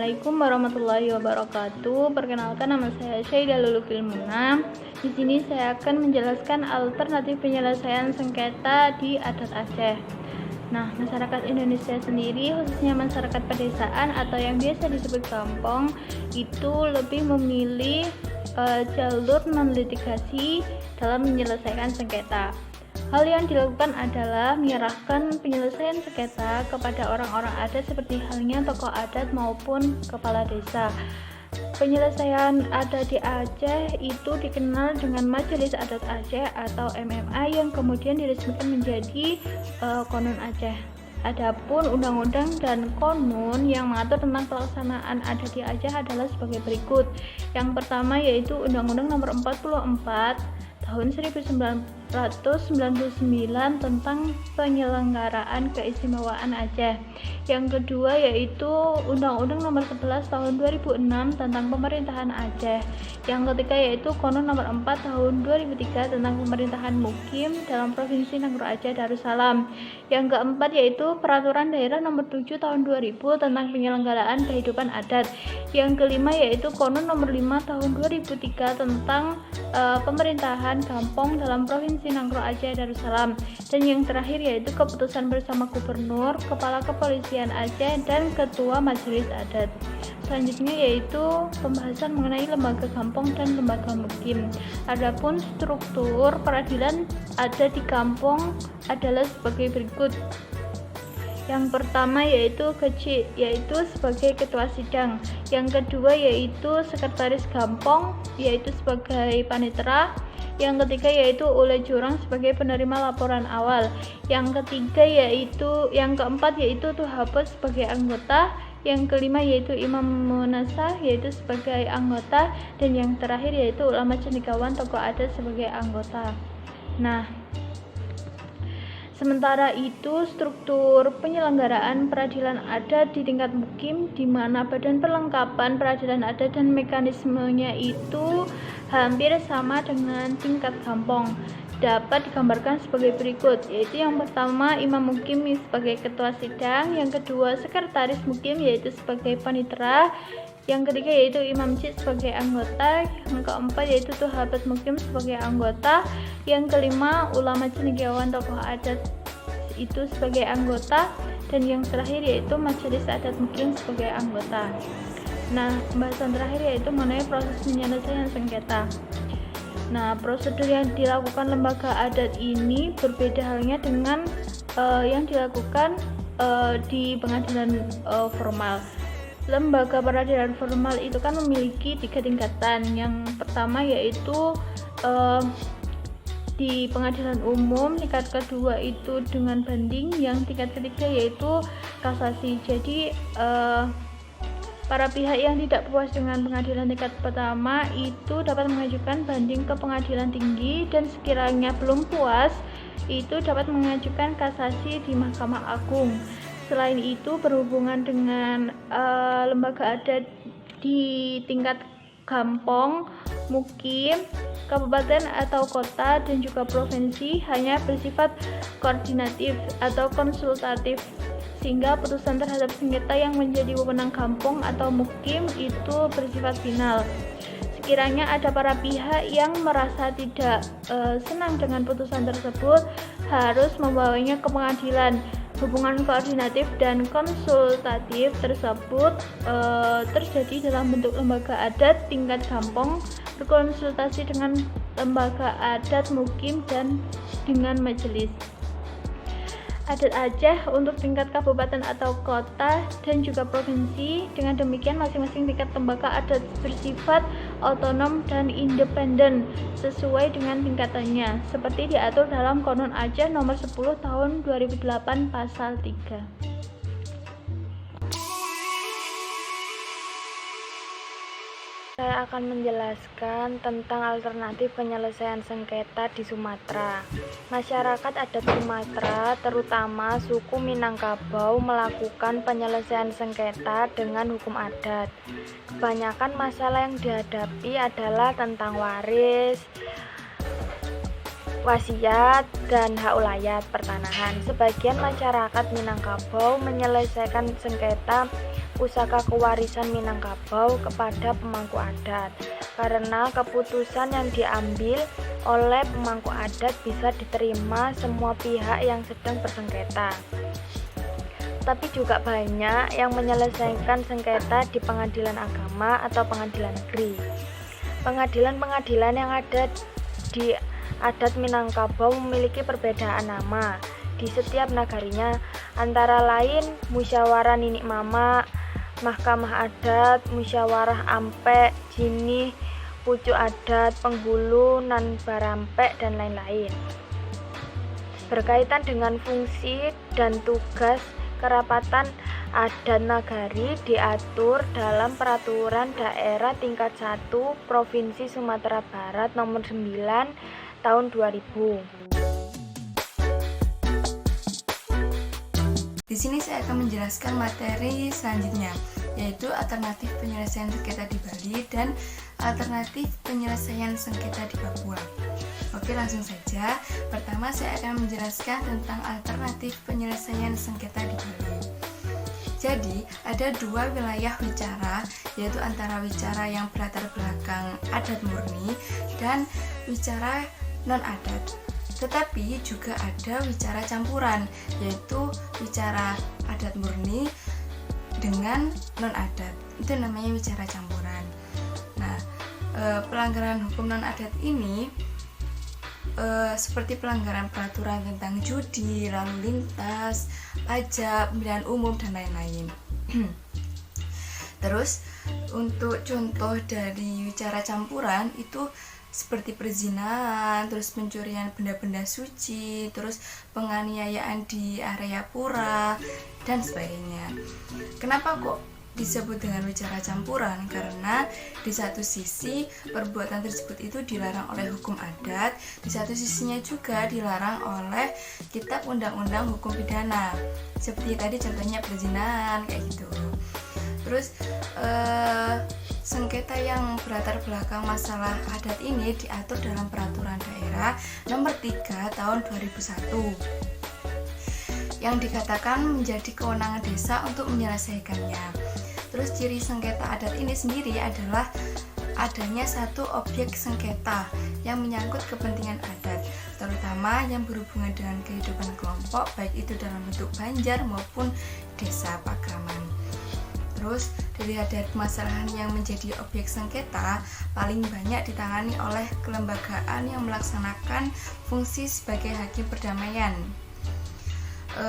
Assalamualaikum warahmatullahi wabarakatuh. Perkenalkan, nama saya Syaidah Lulufil Muna. Di sini saya akan menjelaskan alternatif penyelesaian sengketa di adat Aceh. Nah, masyarakat Indonesia sendiri, khususnya masyarakat pedesaan atau yang biasa disebut kampung, itu lebih memilih jalur non-litigasi dalam menyelesaikan sengketa. Hal yang dilakukan adalah menyerahkan penyelesaian sengketa kepada orang-orang adat seperti halnya tokoh adat maupun kepala desa. Penyelesaian adat di Aceh itu dikenal dengan Majelis Adat Aceh atau MMA yang kemudian diresmikan menjadi Konun Aceh. Adapun undang-undang dan konun yang mengatur tentang pelaksanaan adat di Aceh adalah sebagai berikut. Yang pertama yaitu Undang-Undang Nomor 44 Tahun 1999 tentang penyelenggaraan keistimewaan Aceh. Yang kedua yaitu Undang-Undang Nomor 11 Tahun 2006 tentang pemerintahan Aceh. Yang ketiga yaitu Konun Nomor 4 Tahun 2003 tentang pemerintahan mukim dalam Provinsi Nanggroe Aceh Darussalam. Yang keempat yaitu Peraturan Daerah Nomor 7 Tahun 2000 tentang penyelenggaraan kehidupan adat. Yang kelima yaitu Konun Nomor 5 Tahun 2003 tentang pemerintahan kampung dalam Provinsi Nanggroe Aceh Darussalam. Dan yang terakhir yaitu keputusan bersama Gubernur, Kepala Kepolisian Aceh, dan Ketua Majelis Adat. Selanjutnya yaitu pembahasan mengenai lembaga kampung dan lembaga mukim. Adapun struktur peradilan ada di kampung adalah sebagai berikut. Yang pertama yaitu kecil, yaitu sebagai ketua sidang. Yang kedua yaitu sekretaris kampung, yaitu sebagai panitera. Yang ketiga yaitu ule jurang sebagai penerima laporan awal. Yang ketiga yaitu, yang keempat yaitu tuhabes sebagai anggota. Yang kelima yaitu imam munasah yaitu sebagai anggota. Dan yang terakhir yaitu ulama cendekiawan tokoh adat sebagai anggota. Nah, sementara itu, struktur penyelenggaraan peradilan adat di tingkat mukim, di mana badan perlengkapan peradilan adat dan mekanismenya itu hampir sama dengan tingkat kampung, dapat digambarkan sebagai berikut, yaitu yang pertama imam mukim sebagai ketua sidang, yang kedua sekretaris mukim yaitu sebagai panitera, yang ketiga yaitu imam cid sebagai anggota, yang keempat yaitu tuhabes mukim sebagai anggota, yang kelima ulama cendekiawan tokoh adat itu sebagai anggota, dan yang terakhir yaitu majelis adat mukim sebagai anggota. Nah, pembahasan terakhir yaitu mengenai proses penyelesaian sengketa. Nah, prosedur yang dilakukan lembaga adat ini berbeda halnya dengan yang dilakukan di pengadilan formal. Lembaga peradilan formal itu kan memiliki 3 tingkatan. Yang pertama yaitu di pengadilan umum, tingkat kedua itu dengan banding, yang tingkat ketiga yaitu kasasi. Jadi para pihak yang tidak puas dengan pengadilan tingkat pertama itu dapat mengajukan banding ke pengadilan tinggi, dan sekiranya belum puas itu dapat mengajukan kasasi di Mahkamah Agung. Selain itu, berhubungan dengan lembaga adat di tingkat kampung, mukim, kabupaten atau kota, dan juga provinsi hanya bersifat koordinatif atau konsultatif, sehingga putusan terhadap sengketa yang menjadi wewenang kampung atau mukim itu bersifat final. Sekiranya ada para pihak yang merasa tidak senang dengan putusan tersebut, harus membawanya ke pengadilan. Hubungan koordinatif dan konsultatif tersebut terjadi dalam bentuk lembaga adat tingkat kampung berkonsultasi dengan lembaga adat mukim dan dengan majelis adat Aceh untuk tingkat kabupaten atau kota dan juga provinsi. Dengan demikian masing-masing tingkat lembaga adat bersifat otonom dan independen sesuai dengan tingkatannya, seperti diatur dalam Konun Aceh Nomor 10 Tahun 2008 Pasal 3. Saya akan menjelaskan tentang alternatif penyelesaian sengketa di Sumatera. Masyarakat adat Sumatera, terutama suku Minangkabau, melakukan penyelesaian sengketa dengan hukum adat. Kebanyakan masalah yang dihadapi adalah tentang waris, wasiat, dan hak ulayat pertanahan. Sebagian masyarakat Minangkabau menyelesaikan sengketa pusaka kewarisan Minangkabau kepada pemangku adat, karena keputusan yang diambil oleh pemangku adat bisa diterima semua pihak yang sedang bersengketa. Tapi juga banyak yang menyelesaikan sengketa di pengadilan agama atau pengadilan negeri. Pengadilan-pengadilan yang ada di adat Minangkabau memiliki perbedaan nama di setiap nagarinya, antara lain Musyawarah Ninik Mama, Mahkamah Adat, Musyawarah Ampek, Jinih, Pucuk Adat, Penghulu, Nan Barampek, dan lain-lain. Berkaitan dengan fungsi dan tugas kerapatan adat nagari diatur dalam Peraturan Daerah Tingkat 1 Provinsi Sumatera Barat Nomor 9 Tahun 2000. Di sini saya akan menjelaskan materi selanjutnya, yaitu alternatif penyelesaian sengketa di Bali dan alternatif penyelesaian sengketa di Papua. Oke, langsung saja. Pertama, saya akan menjelaskan tentang alternatif penyelesaian sengketa di Bali. Jadi, ada dua wilayah wicara, yaitu antara wicara yang berlatar belakang adat murni dan wicara non-adat. Tetapi juga ada wicara campuran, yaitu wicara adat murni dengan non-adat. Itu namanya wicara campuran. Nah, pelanggaran hukum non-adat ini seperti pelanggaran peraturan tentang judi, lalu lintas, pajak, pemilihan umum, dan lain-lain. Terus untuk contoh dari wicara campuran itu seperti perzinahan, terus pencurian benda-benda suci, terus penganiayaan di area pura, dan sebagainya. Kenapa kok disebut dengan wicara campuran? Karena di satu sisi perbuatan tersebut itu dilarang oleh hukum adat, di satu sisinya juga dilarang oleh kitab undang-undang hukum pidana, seperti tadi contohnya perzinahan kayak gitu. Terus sengketa yang berlatar belakang masalah adat ini diatur dalam Peraturan Daerah Nomor 3 Tahun 2001 yang dikatakan menjadi kewenangan desa untuk menyelesaikannya. Terus ciri sengketa adat ini sendiri adalah adanya satu objek sengketa yang menyangkut kepentingan adat, terutama yang berhubungan dengan kehidupan kelompok, baik itu dalam bentuk banjar maupun desa pakraman. Terus dilihat dari permasalahan yang menjadi objek sengketa, paling banyak ditangani oleh kelembagaan yang melaksanakan fungsi sebagai hakim perdamaian.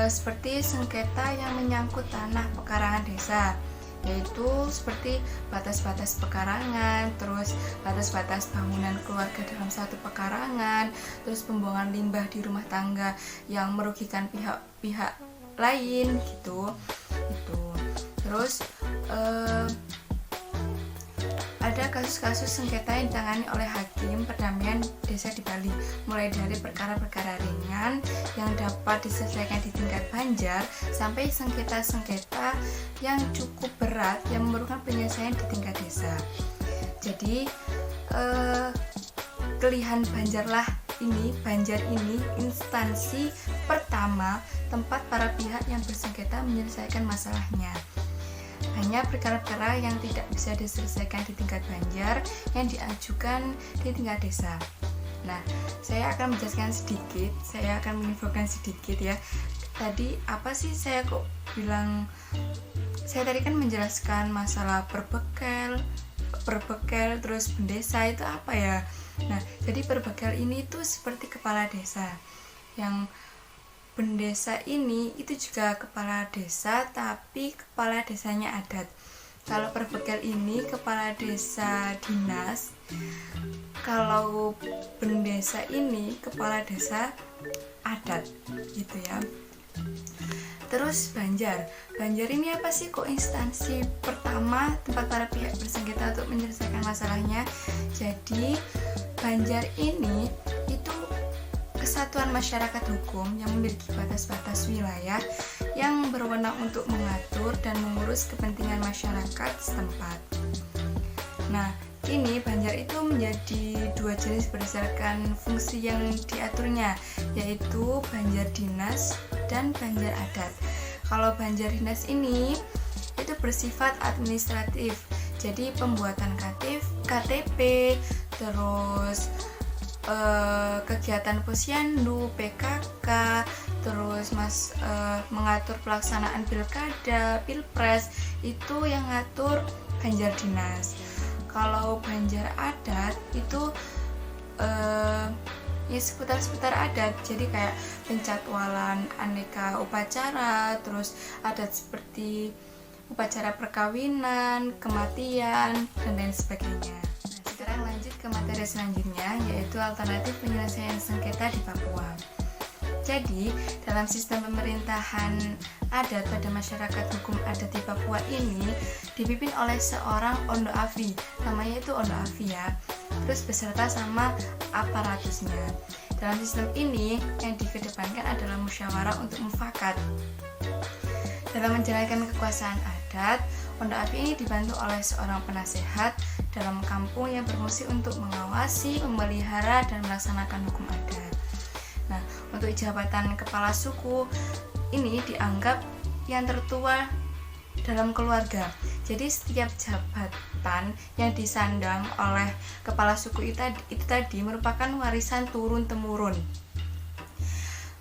Seperti sengketa yang menyangkut tanah pekarangan desa, yaitu seperti batas-batas pekarangan, terus batas-batas bangunan keluarga dalam satu pekarangan, terus pembuangan limbah di rumah tangga yang merugikan pihak-pihak lain gitu. Terus ada kasus-kasus sengketa yang ditangani oleh hakim perdamaian desa di Bali, mulai dari perkara-perkara ringan yang dapat diselesaikan di tingkat banjar sampai sengketa-sengketa yang cukup berat yang memerlukan penyelesaian di tingkat desa. Jadi Kelihan Banjar ini instansi pertama tempat para pihak yang bersengketa menyelesaikan masalahnya. Hanya perkara-perkara yang tidak bisa diselesaikan di tingkat banjar yang diajukan di tingkat desa. Nah, saya akan menjelaskan sedikit, saya akan menginfokan sedikit ya. Tadi apa sih saya tadi kan menjelaskan masalah perbekel, terus pendesa itu apa ya? Nah, jadi perbekel ini tuh seperti kepala desa. Yang pendesa ini itu juga kepala desa, tapi kepala desanya adat. Kalau perbekel ini kepala desa dinas, kalau pendesa ini kepala desa adat gitu ya. Terus Banjar ini apa sih? Kok instansi pertama tempat para pihak bersengketa untuk menyelesaikan masalahnya? Jadi Banjar ini itu kesatuan masyarakat hukum yang memiliki batas-batas wilayah yang berwenang untuk mengatur dan mengurus kepentingan masyarakat setempat. Nah, kini Banjar itu menjadi dua jenis berdasarkan fungsi yang diaturnya, yaitu Banjar dinas dan Banjar adat. Kalau Banjar dinas ini itu bersifat administratif. Jadi pembuatan KTP, terus kegiatan posyandu, PKK, terus mengatur pelaksanaan pilkada, pilpres, itu yang ngatur Banjar Dinas. Kalau Banjar Adat itu ya seputar adat, jadi kayak pencatwalan aneka upacara, terus adat seperti upacara perkawinan, kematian, dan lain sebagainya. Sekarang lanjut ke materi selanjutnya, yaitu alternatif penyelesaian sengketa di Papua. Jadi, dalam sistem pemerintahan adat pada masyarakat hukum adat di Papua ini dipimpin oleh seorang Ondo Afi, namanya itu Ondo Afi ya, terus beserta sama aparatusnya. Dalam sistem ini yang dikedepankan adalah musyawarah untuk mufakat. Dalam menjalankan kekuasaan adat, Ondo Afi ini dibantu oleh seorang penasehat dalam kampung yang berfungsi untuk mengawasi, memelihara, dan melaksanakan hukum adat. Nah, untuk jabatan kepala suku ini dianggap yang tertua dalam keluarga. Jadi setiap jabatan yang disandang oleh kepala suku itu tadi merupakan warisan turun-temurun.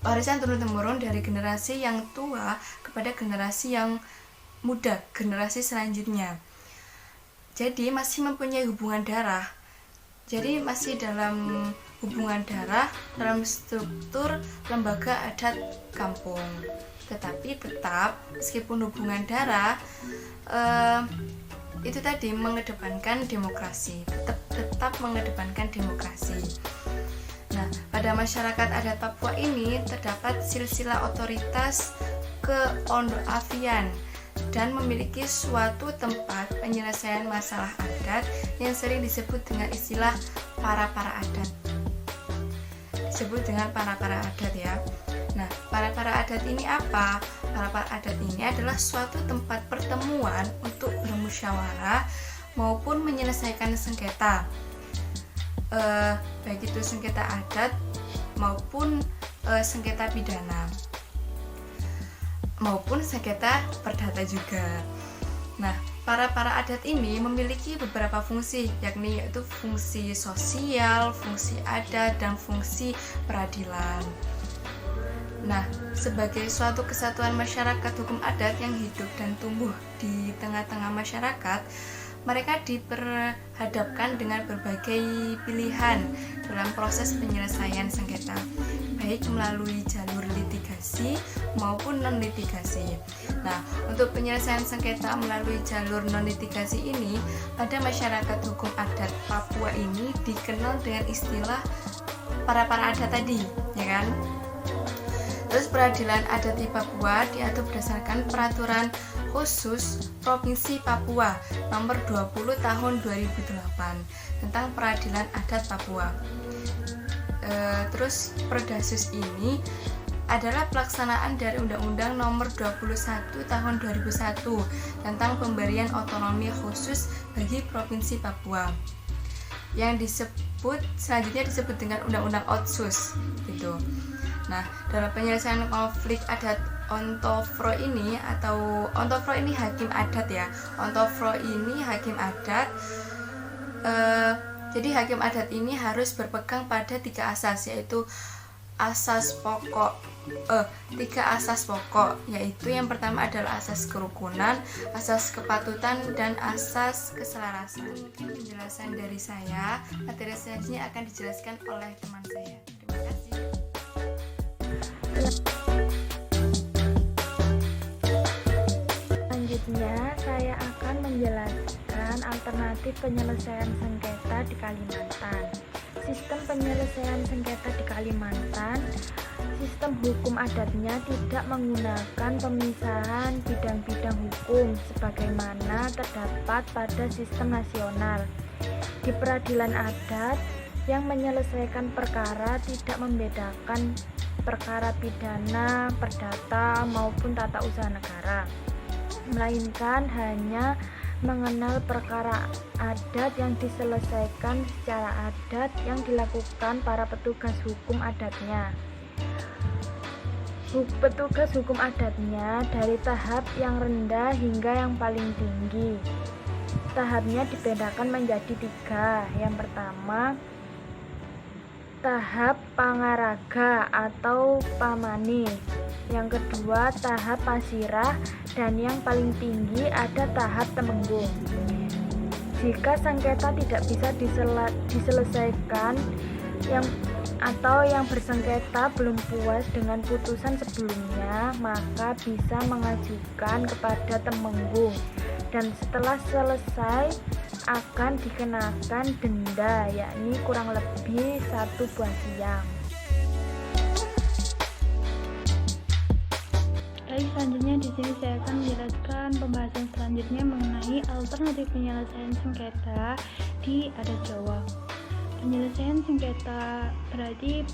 Warisan turun-temurun dari generasi yang tua kepada generasi yang muda, generasi selanjutnya. Jadi masih mempunyai hubungan darah. Jadi masih dalam hubungan darah dalam struktur lembaga adat kampung. Tetapi tetap meskipun hubungan darah itu tadi mengedepankan demokrasi, tetap mengedepankan demokrasi. Nah, pada masyarakat adat Papua ini terdapat silsilah otoritas keondoafian dan memiliki suatu tempat penyelesaian masalah adat yang sering disebut dengan istilah para-para adat. Disebut dengan para-para adat ya. Nah, para-para adat ini apa? Para-para adat ini adalah suatu tempat pertemuan untuk bermusyawarah maupun menyelesaikan sengketa. Baik itu sengketa adat maupun sengketa pidana, maupun sengketa perdata juga. Nah, para adat ini memiliki beberapa fungsi, yakni yaitu fungsi sosial, fungsi adat, dan fungsi peradilan. Nah, sebagai suatu kesatuan masyarakat hukum adat yang hidup dan tumbuh di tengah-tengah masyarakat, mereka diperhadapkan dengan berbagai pilihan dalam proses penyelesaian sengketa, baik melalui jalur litigasi maupun non-litigasi. Nah, untuk penyelesaian sengketa melalui jalur non-litigasi ini, pada masyarakat hukum adat Papua ini dikenal dengan istilah para adat tadi, ya kan? Terus peradilan adat di Papua diatur berdasarkan peraturan khusus Provinsi Papua nomor 20 tahun 2008 tentang peradilan adat Papua. Terus Perdasus ini adalah pelaksanaan dari Undang-Undang nomor 21 tahun 2001 tentang pemberian otonomi khusus bagi Provinsi Papua, yang selanjutnya disebut dengan Undang-Undang Otsus gitu. Nah, dalam penyelesaian konflik adat Ontofro ini hakim adat ya. Ontofro ini hakim adat. Jadi hakim adat ini harus berpegang pada tiga asas, yaitu tiga asas pokok, yaitu yang pertama adalah asas kerukunan, asas kepatutan, dan asas keselarasan. Penjelasan dari saya, materi selanjutnya akan dijelaskan oleh teman saya. Terima kasih. Selanjutnya saya akan menjelaskan alternatif penyelesaian sengketa di Kalimantan. Sistem penyelesaian sengketa di Kalimantan, sistem hukum adatnya tidak menggunakan pemisahan bidang-bidang hukum sebagaimana terdapat pada sistem nasional. Di peradilan adat, yang menyelesaikan perkara tidak membedakan perkara pidana, perdata, maupun tata usaha negara, melainkan hanya mengenal perkara adat yang diselesaikan secara adat yang dilakukan para petugas hukum adatnya. Petugas hukum adatnya dari tahap yang rendah hingga yang paling tinggi. Tahapnya dibedakan menjadi 3. Yang pertama, tahap pangaraga atau pamani. Yang kedua, tahap pasirah, dan yang paling tinggi ada tahap temenggung. Jika sengketa tidak bisa diselesaikan atau yang bersengketa belum puas dengan putusan sebelumnya, maka bisa mengajukan kepada temenggung, dan setelah selesai akan dikenakan denda, yakni kurang lebih 1 buah siang. Baik, selanjutnya di sini saya akan menjelaskan pembahasan selanjutnya mengenai alternatif penyelesaian sengketa di adat Jawa. Penyelesaian sengketa berarti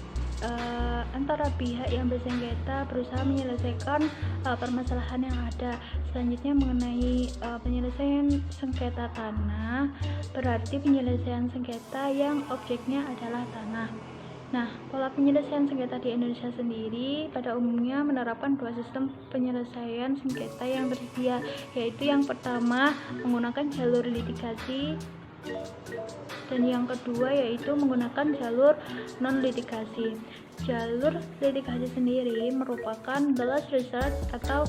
antara pihak yang bersengketa berusaha menyelesaikan permasalahan yang ada. Selanjutnya mengenai penyelesaian sengketa tanah, berarti penyelesaian sengketa yang objeknya adalah tanah. Nah, pola penyelesaian sengketa di Indonesia sendiri pada umumnya menerapkan 2 sistem penyelesaian sengketa yang tersedia, yaitu yang pertama menggunakan jalur litigasi, dan yang kedua yaitu menggunakan jalur non-litigasi. Jalur litigasi sendiri merupakan the last resort atau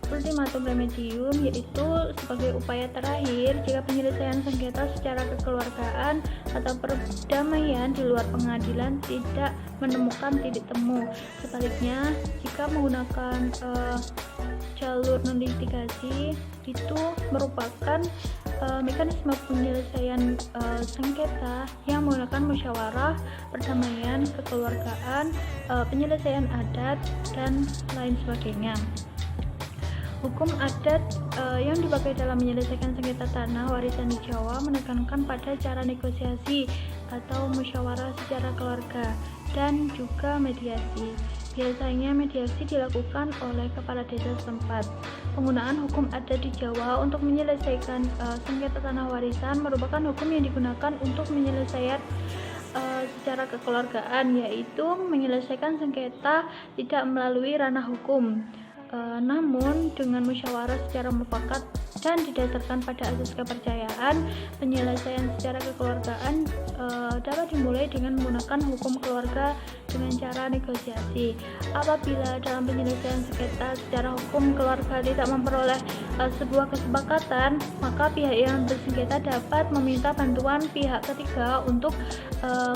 ultimatum remedium, yaitu sebagai upaya terakhir jika penyelesaian sengketa secara kekeluargaan atau perdamaian di luar pengadilan tidak menemukan titik temu. Sebaliknya, jika menggunakan jalur non-litigasi itu merupakan mekanisme penyelesaian sengketa yang menggunakan musyawarah, perdamaian, kekeluargaan, penyelesaian adat, dan lain sebagainya. Hukum adat yang dipakai dalam menyelesaikan sengketa tanah warisan di Jawa menekankan pada cara negosiasi atau musyawarah secara keluarga dan juga mediasi. Biasanya mediasi dilakukan oleh kepala desa setempat. Penggunaan hukum adat di Jawa untuk menyelesaikan sengketa tanah warisan merupakan hukum yang digunakan untuk menyelesaikan secara kekeluargaan, yaitu menyelesaikan sengketa tidak melalui ranah hukum, namun dengan musyawarah secara mufakat dan didasarkan pada asas kepercayaan. Penyelesaian secara kekeluargaan dapat dimulai dengan menggunakan hukum keluarga dengan cara negosiasi. Apabila dalam penyelesaian sengketa secara hukum keluarga tidak memperoleh sebuah kesepakatan, maka pihak yang bersengketa dapat meminta bantuan pihak ketiga untuk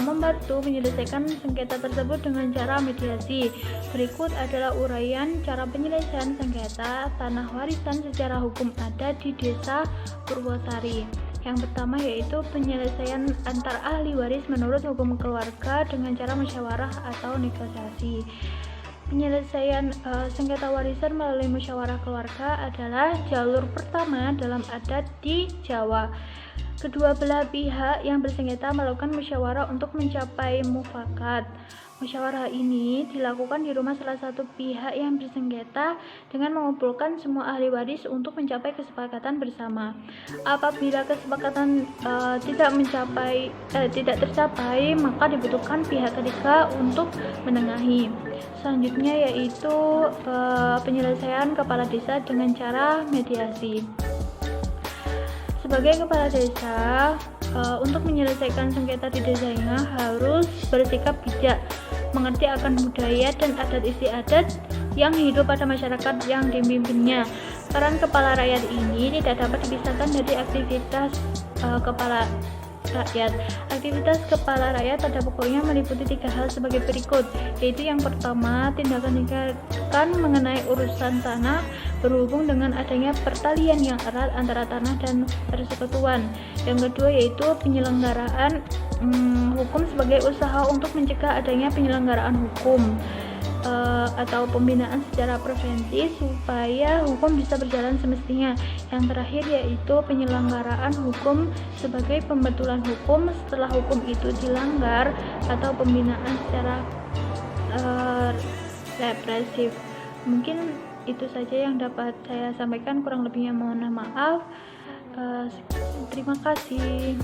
membantu menyelesaikan sengketa tersebut dengan cara mediasi. Berikut adalah uraian cara penyelesaian sengketa tanah warisan secara hukum adat di Desa Purwosari. Yang pertama yaitu penyelesaian antar ahli waris menurut hukum keluarga dengan cara musyawarah atau negosiasi. Penyelesaian sengketa warisan melalui musyawarah keluarga adalah jalur pertama dalam adat di Jawa. Kedua belah pihak yang bersengketa melakukan musyawarah untuk mencapai mufakat. Musyawarah ini dilakukan di rumah salah satu pihak yang bersengketa dengan mengumpulkan semua ahli waris untuk mencapai kesepakatan bersama. Apabila kesepakatan tidak tercapai, maka dibutuhkan pihak ketiga untuk menengahi. Selanjutnya yaitu penyelesaian kepala desa dengan cara mediasi. Sebagai kepala desa, untuk menyelesaikan sengketa di desanya harus bersikap bijak, mengerti akan budaya dan adat istiadat yang hidup pada masyarakat yang dipimpinnya. Peran kepala rakyat ini tidak dapat dipisahkan dari aktivitas kepala rakyat. Aktivitas kepala rakyat pada pokoknya meliputi 3 hal sebagai berikut, yaitu yang pertama, tindakan mengenai urusan tanah berhubung dengan adanya pertalian yang erat antara tanah dan persekutuan. Yang kedua yaitu penyelenggaraan hukum sebagai usaha untuk mencegah adanya penyelenggaraan hukum atau pembinaan secara preventif supaya hukum bisa berjalan semestinya. Yang terakhir yaitu penyelenggaraan hukum sebagai pembetulan hukum setelah hukum itu dilanggar atau pembinaan secara represif. Mungkin itu saja yang dapat saya sampaikan, kurang lebihnya mohon maaf. Terima kasih.